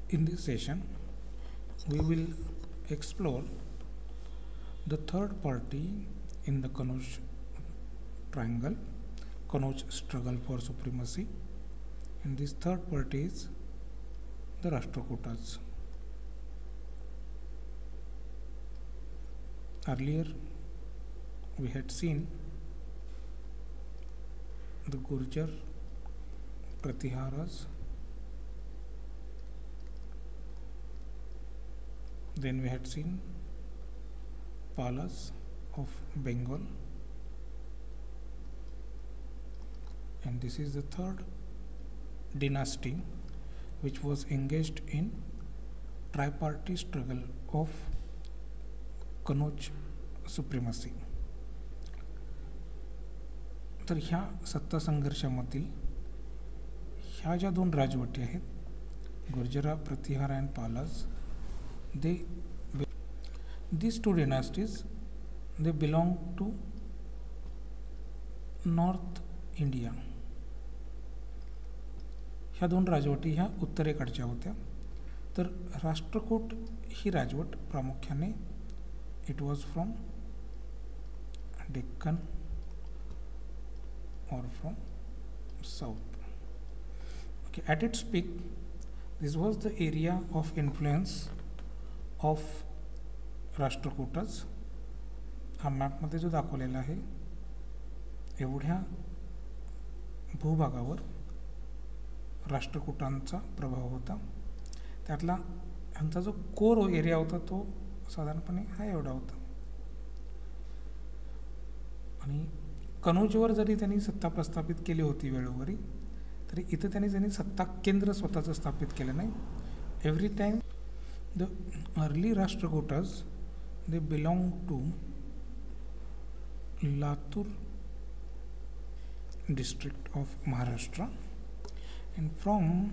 In this session, we will explore the third party in the Kanauj triangle, Kanauj struggle for supremacy, and this third party is the Rashtrakutas. Earlier, we had seen the Gurjar Pratiharas. Then we had seen Palas of Bengal, and this is the third dynasty which was engaged in tripartite struggle of Kanauj supremacy. तर ह्या सत्ता संघर्षामधील ह्या ज्या दोन राजवटी आहेत, गुर्जरा प्रतिहार and Palas, these two dynasties, they belong to North India. ह्या दोन राजवटी ह्या उत्तरेकडच्या होत्या. तर राष्ट्रकूट ही राजवट प्रामुख्याने it was from Deccan or from south. Okay, at its peak, this was the area of influence of Rashtrakutas. हा मॅपमध्ये जो दाखवलेला आहे, एवढ्या भूभागावर राष्ट्रकूटांचा प्रभाव होता. त्यातला ह्यांचा जो कोर एरिया होता तो साधारणपणे हा एवढा होता. आणि कनौजवर जरी त्यांनी सत्ता प्रस्थापित केली होती वेळोवेळी, तरी इथं त्यांनी सत्ता केंद्र स्वतःचं स्थापित केलं नाही. Every time the early Rashtrakutas they belong to Latur district of Maharashtra, and from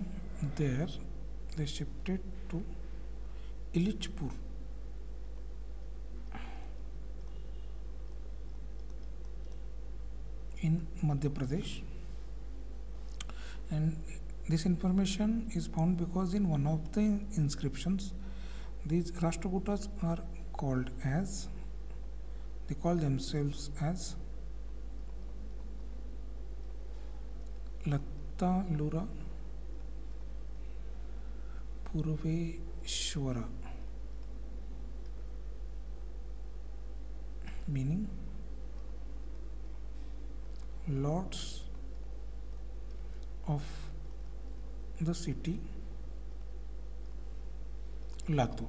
there they shifted to Ellichpur. In Madhya Pradesh, and this information is found because in one of the inscriptions these Rashtrakutas are called as, they call themselves as Lattalura Purveshwara, meaning lords of the city Latur.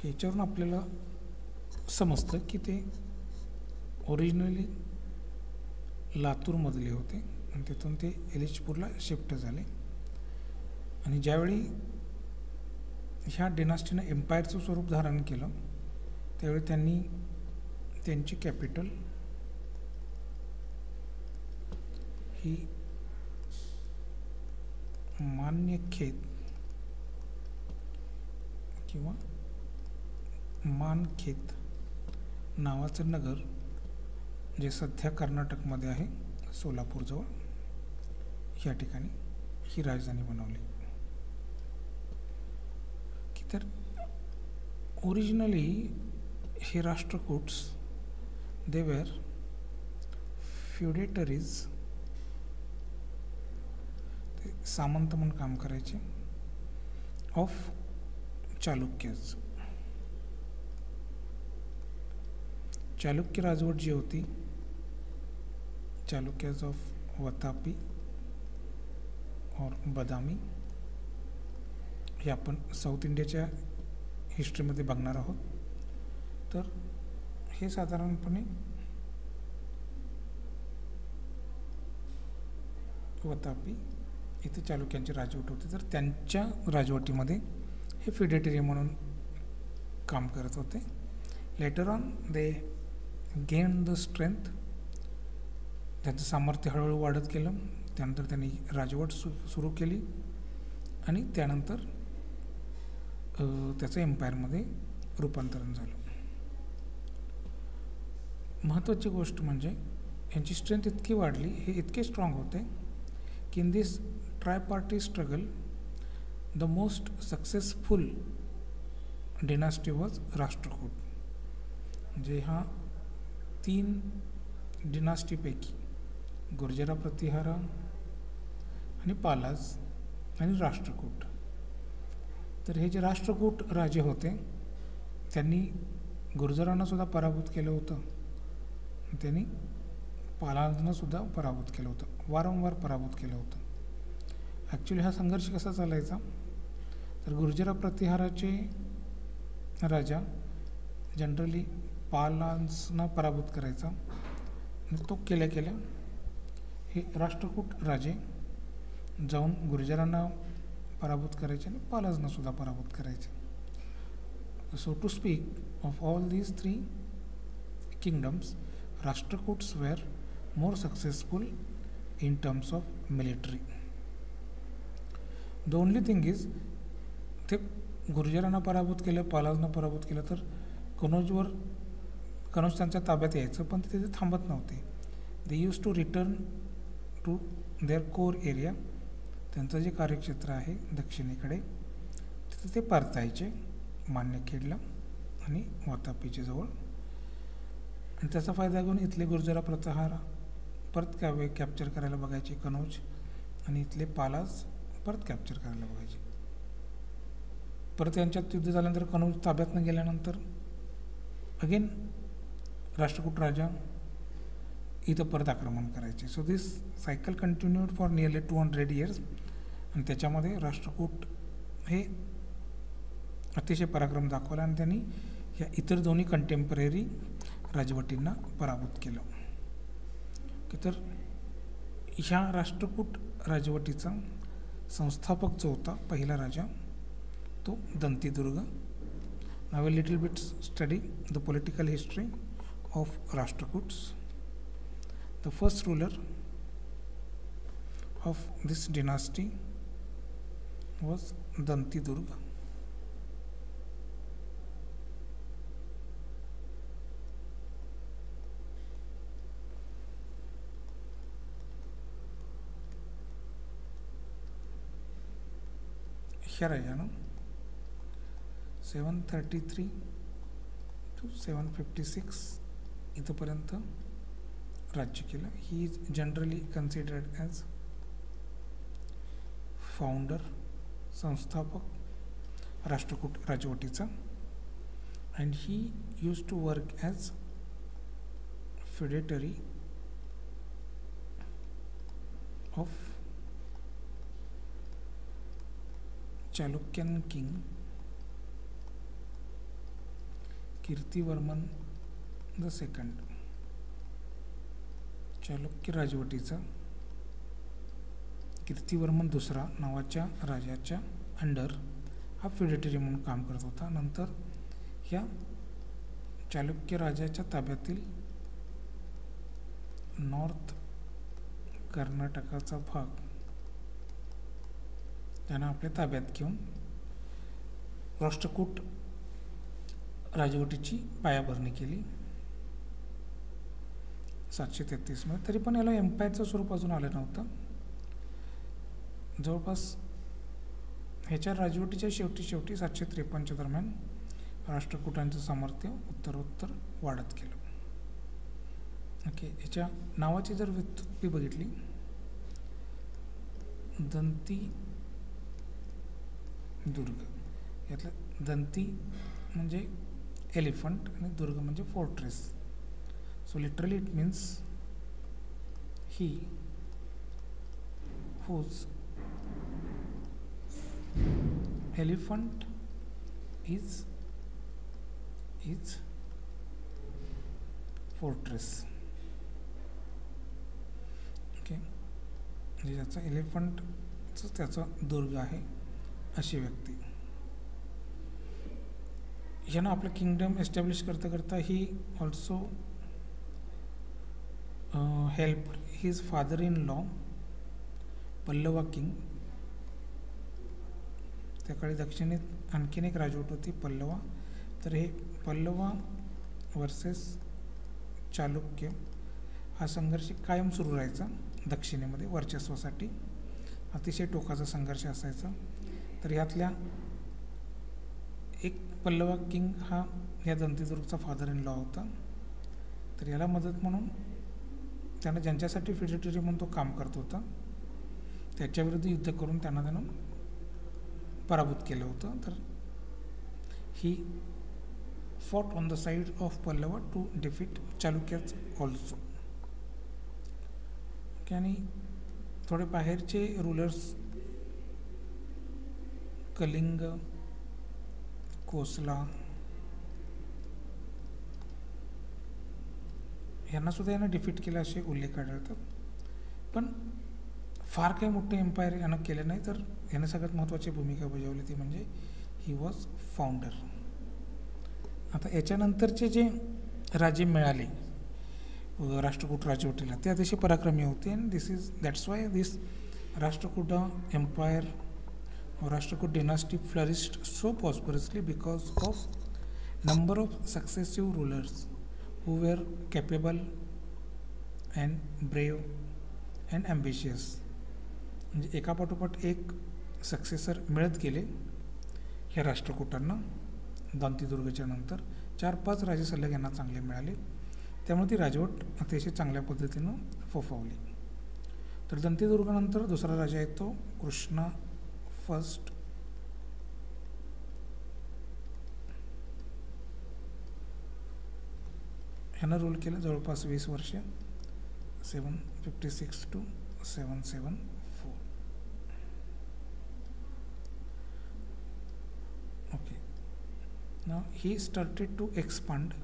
याच्यावरून आपल्याला समजतं की ते originally लातूरमधले होते आणि तिथून ते एलिचपूरला shift झाले. आणि ज्यावेळी ह्या डिनास्टीनं एम्पायरचं स्वरूप धारण केलं, त्यावेळी त्यांनी त्यांची कॅपिटल ही मान्यखेत किंवा मानखेत नावाचं नगर, जे सध्या कर्नाटकमध्ये आहे सोलापूरजवळ, ह्या ठिकाणी ही राजधानी बनवली. की तर ओरिजिनली हे राष्ट्रकूट्स they were feudatories, ते सामंत म्हणून काम करायचे, ऑफ चालुक्यज. चालुक्य राजवट जी होती, चालुक्यज ऑफ वतापी और बदामी, हे आपण साऊथ इंडियाच्या हिस्ट्रीमध्ये बघणार आहोत. तर हे साधारणपणे वतापी इथे चालुक्यांची राजवट होती. तर त्यांच्या राजवटीमध्ये हे फिडेटरी म्हणून काम करत होते. Later on they gain the strength, त्यांचं सामर्थ्य हळूहळू वाढत गेलं. त्यानंतर त्यांनी राजवट सुरू केली आणि त्यानंतर त्याचं एम्पायरमध्ये रूपांतरण झालं. महत्त्वाची गोष्ट म्हणजे यांची स्ट्रेंथ इतकी वाढली, हे इतके स्ट्रॉंग होते की in this tripartite struggle the most successful dynasty was Rashtrakuta. म्हणजे ह्या 3 डिनास्टीपैकी गुर्जरा प्रतिहारा आणि पालाज आणि राष्ट्रकूट. तर हे जे राष्ट्रकूट राजे होते त्यांनी गुर्जरांना सुद्धा पराभूत केलं होतं, त्यांनी पालाजना सुद्धा पराभूत केलं होतं, वारंवार पराभूत केलं होतं. ॲक्च्युली हा संघर्ष कसा चालायचा, तर गुर्जरा प्रतिहाराचे राजा जनरली पालांना पराभूत करायचा आणि तो केल्या केल्या हे राष्ट्रकूट राजे जाऊन गुर्जरांना पराभूत करायचे आणि पालाजना सुद्धा पराभूत करायचे. So to speak of all these 3 kingdoms, Rashtrakutas were more successful in terms of military. The only thing is ते गुर्जरांना पराभूत केलं, पालाजना पराभूत केलं तर कनौज त्यांच्या ताब्यात यायचं, पण ते तिथे थांबत नव्हते. They use to return to their core area. त्यांचं जे कार्यक्षेत्र आहे दक्षिणेकडे तिथे ते परतायचे मान्यखेडला आणि वातापीच्या जवळ. आणि त्याचा फायदा घेऊन इथले गुर्जरा प्रतिहारा परत कॅप्चर करायला बघायचे कनौज, आणि इथले पालाज परत कॅप्चर करायला बघायचे. परत यांच्यात युद्ध झाल्यानंतर कनौज ताब्यातनं गेल्यानंतर अगेन राष्ट्रकूट राजा इथं परत आक्रमण करायचे. So this cycle continued for nearly 200 years. आणि त्याच्यामध्ये राष्ट्रकूट हे अतिशय पराक्रम दाखवला आणि त्यांनी ह्या इतर दोन्ही कंटेम्पररी राजवटींना पराभूत केलं. तर ह्या राष्ट्रकूट राजवटीचा संस्थापक जो होता पहिला राजा तो Dantidurga. Now a little bit study the political history of Rashtrakutas. The first ruler of this dynasty was Dantidurga. ह्या राजानं 733 to 756 इथपर्यंत राज्य केलं. He is generally considered as founder, संस्थापक राष्ट्रकूट राजवटीचा. And he use to work as feudatory of Chalukyan king Kirtivarman the second. Chalukya राजवटीचा कीर्तिवर्मन दुसरा नावाच्या राजाच्या अंडर हा फेडेटरी म्हणून काम करत होता. नंतर ह्या चालुक्य राजाच्या ताब्यातील नॉर्थ कर्नाटकाचा भाग त्यानं आपल्या ताब्यात घेऊन राष्ट्रकूट राजवटीची पायाभरणी केली 733 मध्ये. तरी पण याला एम्पायरचं स्वरूप अजून आलं नव्हतं. जवळपास ह्याच्या राजवटीच्या शेवटी 753 दरम्यान राष्ट्रकूटांचं सामर्थ्य उत्तरोत्तर वाढत गेलं. ओके, ह्याच्या नावाची जर व्युत्पत्ती बघितली, दंती दुर्ग, यातलं दंती म्हणजे एलिफंट आणि दुर्ग म्हणजे fortress. So literally it means he whose elephant is fortress. Okay, म्हणजे ज्याचा एलिफंटच त्याचा दुर्ग आहे अशी व्यक्ती. ह्यानं आपलं किंगडम एस्टॅब्लिश करता करता he also help his father in law Pallava king. त्याकाळी दक्षिणेत आणखीन एक राजवट होती पल्लवा. तर हे पल्लवा वर्सेस चालुक्य हा संघर्ष कायम सुरू राहायचा दक्षिणेमध्ये वर्चस्वासाठी. अतिशय टोकाचा संघर्ष असायचा. तर ह्यातल्या एक पल्लवा किंग हा या दंतीदुर्गचा फादर इन लॉ होता. तर याला मदत म्हणून त्यानं ज्यांच्यासाठी फिडेटरी म्हणून तो काम करत होता त्याच्याविरुद्ध युद्ध करून त्यानं पराभूत केलं होतं. तर ही fought on the side of Pallava to defeat Chalukyas also. आणि थोडे बाहेरचे रूलर्स कलिंग, कोसला यांना सुद्धा यानं डिफीट केलं असे उल्लेख आढळतात. पण फार काही मोठे एम्पायर यानं केलं नाही. तर यानं सगळ्यात महत्त्वाची भूमिका बजावली ती म्हणजे ही वॉज फाउंडर. आता याच्यानंतरचे जे राजे मिळाले राष्ट्रकूट राजवटीला ते अतिशय पराक्रमी होते. And that's why this Rashtrakuta empire Rashtrakuta dynasty flourished so prosperously because of number of successive rulers who were capable and brave and ambitious. म्हणजे एकापाठोपाठ एक सक्सेसर मिळत गेले ह्या राष्ट्रकूटांना. दंतीदुर्गच्या नंतर 4-5 राजे सलग यांना चांगले मिळाले. त्यामुळे ती राजवट अतिशय चांगल्या पद्धतीनं फोफावली. तर दंतीदुर्गानंतर दुसरा राजा येतो कृष्णा फर्स्ट. ह्यानं रूल केलं जवळपास 20 वर्ष 756 to 774. Okay. Now he started to expand.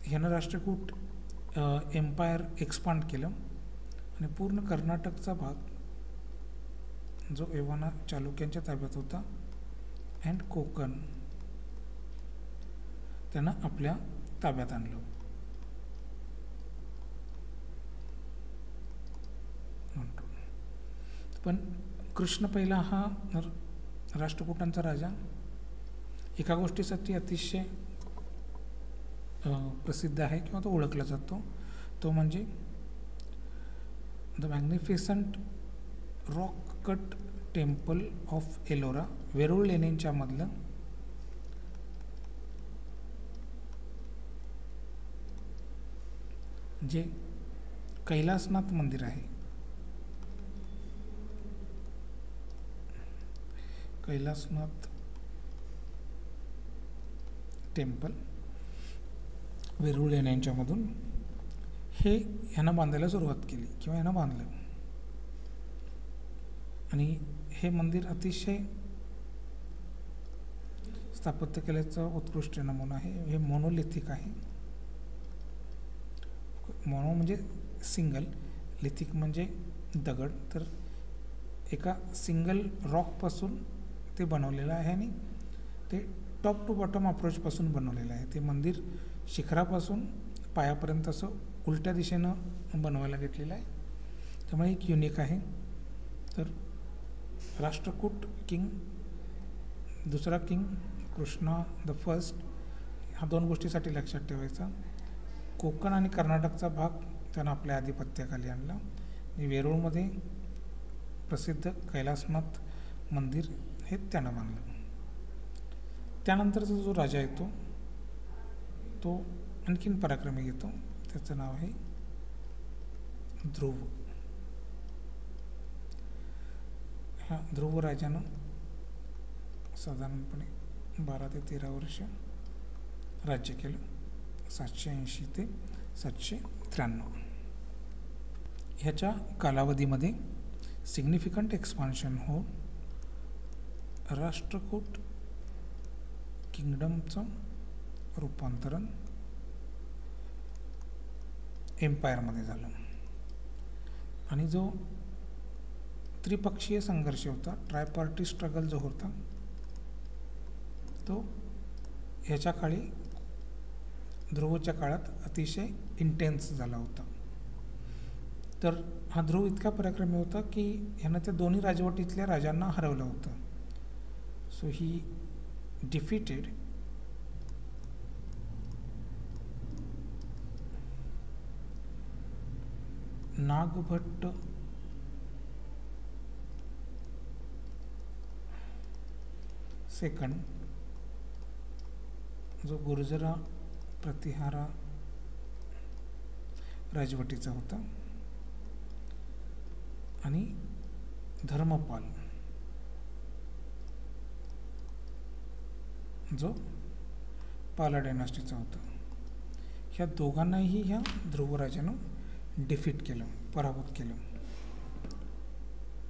ह्यानं राष्ट्रकूट एम्पायर एक्सपांड केलं आणि पूर्ण कर्नाटकचा भाग जो एव्हाना चालुक्यांच्या ताब्यात होता अँड कोकण त्यानं आपल्या ताब्यात आणलं. पण कृष्ण पहिला हा राष्ट्रकूटांचा राजा एका गोष्टीसाठी अतिशय प्रसिद्ध आहे किंवा तो ओळखला जातो. तो म्हणजे the magnificent rock cut temple of Ellora, Verul लेण्यांच्या मधलं जे कैलासनाथ मंदिर आहे. कैलासनाथ टेम्पल वेरूळ लेण्यांच्यामधून हे ह्यानं बांधायला सुरुवात केली किंवा ह्यानं बांधलं. आणि हे मंदिर अतिशय स्थापत्यकलेचा उत्कृष्ट नमुना आहे. हे मोनोलिथिक आहे. मोनो म्हणजे सिंगल, लिथिक म्हणजे दगड. तर एका सिंगल रॉकपासून ते बनवलेलं आहे आणि ते टॉप टू बॉटम अप्रोचपासून बनवलेलं आहे. ते मंदिर शिखरापासून पायापर्यंत असं उलट्या दिशेनं बनवायला घेतलेलं आहे. त्यामुळे एक युनिक आहे. तर राष्ट्रकूट किंग दुसरा किंग कृष्णा द फर्स्ट ह्या 2 गोष्टीसाठी लक्षात ठेवायचा. कोकण आणि कर्नाटकचा भाग त्यानं आपल्या आधिपत्याखाली आणला. वेरूळमध्ये प्रसिद्ध कैलासनाथ मंदिर हे त्यानं बांधलं. त्यानंतरचा जो राजा येतो तो आणखीन पराक्रमी येतो. त्याचं नाव आहे ध्रुव. ह्या ध्रुव राजानं साधारणपणे 12 ते 13 वर्ष राज्य केलं 780 ते 793. ह्याच्या कालावधीमध्ये सिग्निफिकंट एक्सपान्शन होऊन राष्ट्रकूट किंगडमचं रूपांतरण एम्पायरमध्ये झालं. आणि जो त्रिपक्षीय संघर्ष होता, ट्रायपार्टी स्ट्रगल जो होता तो ह्याच्या काळी ध्रुवच्या काळात अतिशय इंटेन्स झाला होता. तर हा ध्रुव इतका पराक्रमी होता की ह्यानं त्या दोन्ही राजवटीतल्या राजांना हरवलं होतं. सो ही डिफिटेड नागभट्ट सेकंड जो गुर्जरा प्रतिहारा राजवटीचा होता आणि धर्मपाल जो पाला डायनास्टीचा होता. ह्या दोघांनाही ह्या ध्रुवराजानं डिफीट केलं, पराभूत केलं.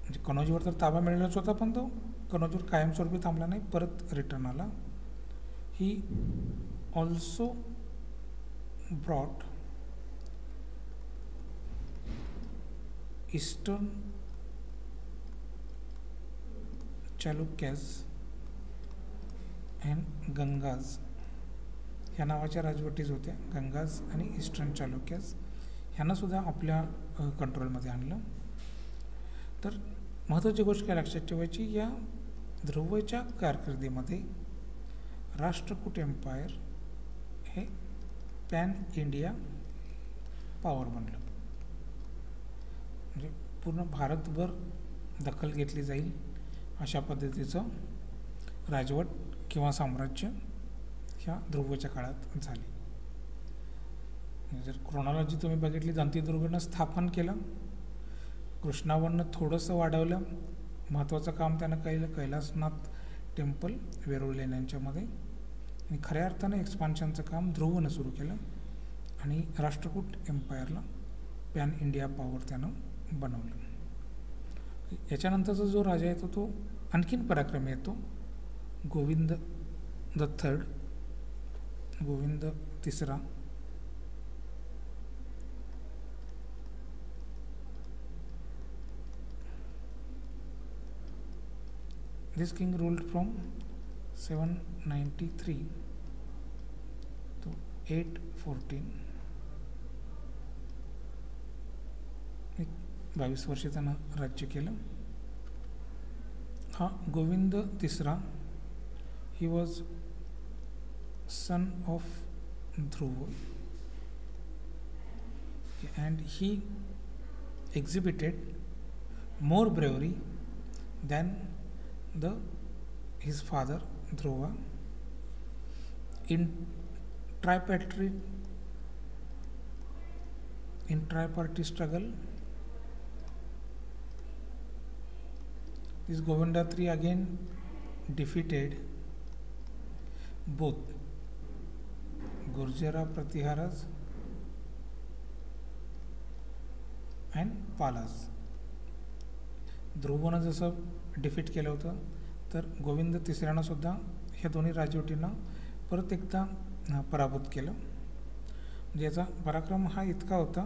म्हणजे कनौजवर तर ताबा मिळालाच होता, पण तो कनौजवर कायमस्वरूपी थांबला नाही, परत रिटर्न आला. He also brought eastern Chalukyas and Gangas ह्या नावाच्या राजवटीच होत्या. गंगाज आणि ईस्टर्न चालुक्याज ह्यांनासुद्धा आपल्या कंट्रोलमध्ये आणलं. तर महत्त्वाची गोष्ट काय लक्षात ठेवायची, या ध्रुवच्या कारकिर्दीमध्ये राष्ट्रकूट एम्पायर हे पॅन इंडिया पॉवर बनलं. म्हणजे पूर्ण भारतभर दखल घेतली जाईल अशा पद्धतीचं राजवट किंवा साम्राज्य ह्या ध्रुवच्या काळात झाली. जर क्रोनॉलॉजी तुम्ही बघितली, दंतीदुर्गनं स्थापन केलं, कृष्णावरनं थोडंसं वाढवलं, महत्त्वाचं काम त्यानं केलं कैलासनाथ टेम्पल वेरूळ लेण्यांच्यामध्ये, आणि खऱ्या अर्थानं एक्सपान्शनचं काम ध्रुवनं सुरू केलं आणि राष्ट्रकूट एम्पायरला पॅन इंडिया पॉवर त्यानं बनवलं. याच्यानंतरचा जो राजा येतो तो आणखीन पराक्रमी येतो, गोविंद द थर्ड, गोविंद तिसरा. This king ruled from 793 to 814. 22 वर्षे त्यानं राज्य केलं. हा गोविंद तिसरा, he was son of Dhruva, and he exhibited more bravery than his father Dhruva in tripartite struggle. This Govinda III again defeated both Gurjara Pratiharas and Palas. ध्रुवनं जसं defeat केलं होतं, तर गोविंद तिसऱ्यानं सुद्धा ह्या दोन्ही राजवटींना परत एकदा पराभूत केलं. म्हणजे याचा पराक्रम हा इतका होता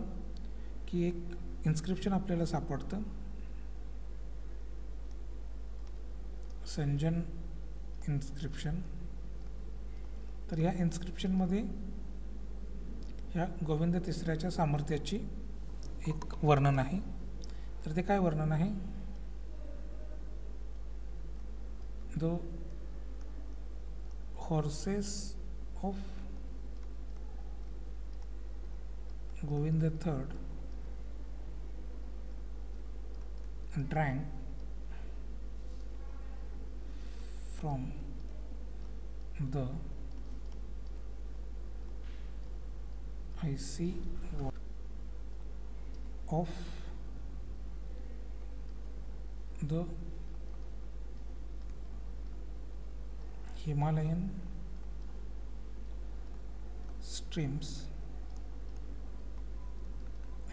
की एक इन्स्क्रिप्शन आपल्याला सापडतं, संजन इन्स्क्रिप्शन. तर ह्या इन्स्क्रिप्शनमध्ये ह्या गोविंद तिसऱ्याच्या सामर्थ्याची एक वर्णन आहे. तर ते काय वर्णन आहे, the horses of Govind third drank from the icy of the Himalayan streams,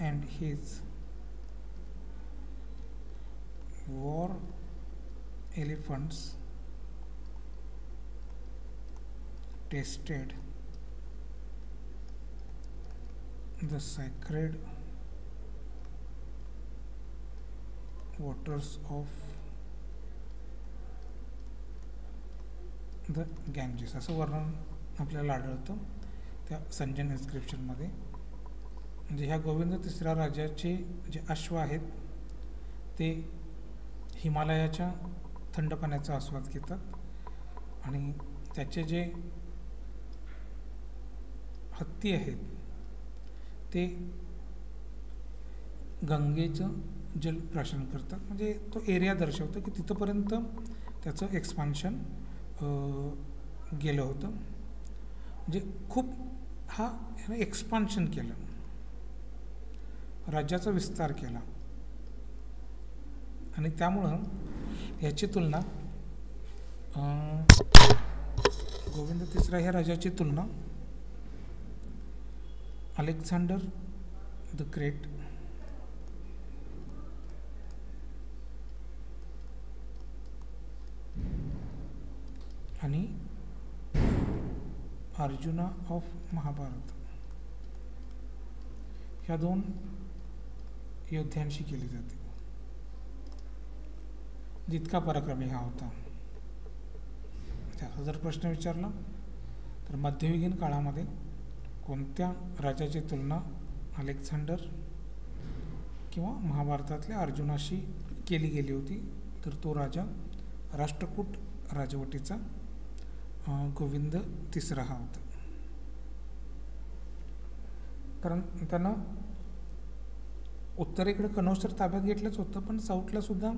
and his war elephants tasted the sacred waters of the Ganges, असं वर्णन आपल्याला आढळतं त्या संजन इन्स्क्रिप्शनमध्ये. म्हणजे ह्या गोविंद तिसऱ्या राजाचे जे अश्व आहेत ते हिमालयाच्या थंड पाण्याचा आस्वाद घेतात आणि त्याचे जे हत्ती आहेत ते गंगेचं जल प्राशन करतात. म्हणजे तो एरिया दर्शवतो की तिथंपर्यंत त्याचं एक्सपान्शन गेलं होतं. म्हणजे खूप हा एक्सपान्शन केलं, राज्याचा विस्तार केला आणि त्यामुळं याची तुलना गोविंद तिसरा ह्या राजाची तुलना अलेक्झांडर द ग्रेट आणि अर्जुना ऑफ महाभारत ह्या दोन योद्ध्यांशी केली जाते. जितका पराक्रमी हा होता. त्याचा जर प्रश्न विचारला तर मध्ययुगीन काळामध्ये कोणत्या राजाची तुलना अलेक्झांडर किंवा महाभारतातल्या अर्जुनाशी केली गेली होती, तर तो राजा राष्ट्रकूट राजवटीचा गोविंद तिसरा हा होता. कारण त्यानं उत्तरेकडे कनौज तर ताब्यात घेतलंच होतं, पण साऊथला सुद्धा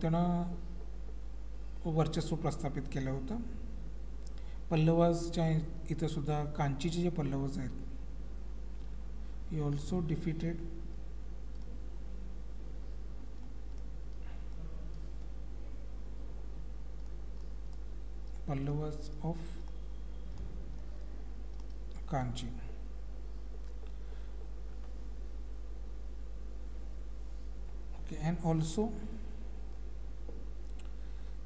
त्यानं वर्चस्व प्रस्थापित केलं होतं. पल्लवासच्या इथं सुद्धा कांचीचे जे पल्लवस आहेत, he also defeated Pallavas of Kanchi. Okay, and also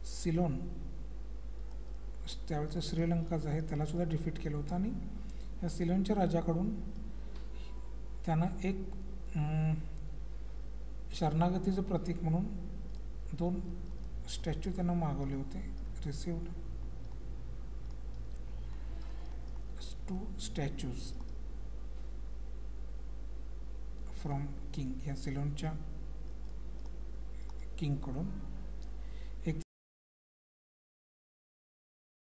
Ceylon, त्यावेळेचं श्रीलंका जे आहे त्याला सुद्धा डिफीट केलं होतं आणि या सिलोनच्या राजाकडून त्यानं एक शरणागतीचं प्रतीक म्हणून 2 स्टॅच्यू त्यांना मागवले होते. रिसिव्ड 2 स्टॅच्यूज फ्रॉम किंग, या सिलोनच्या किंगकडून.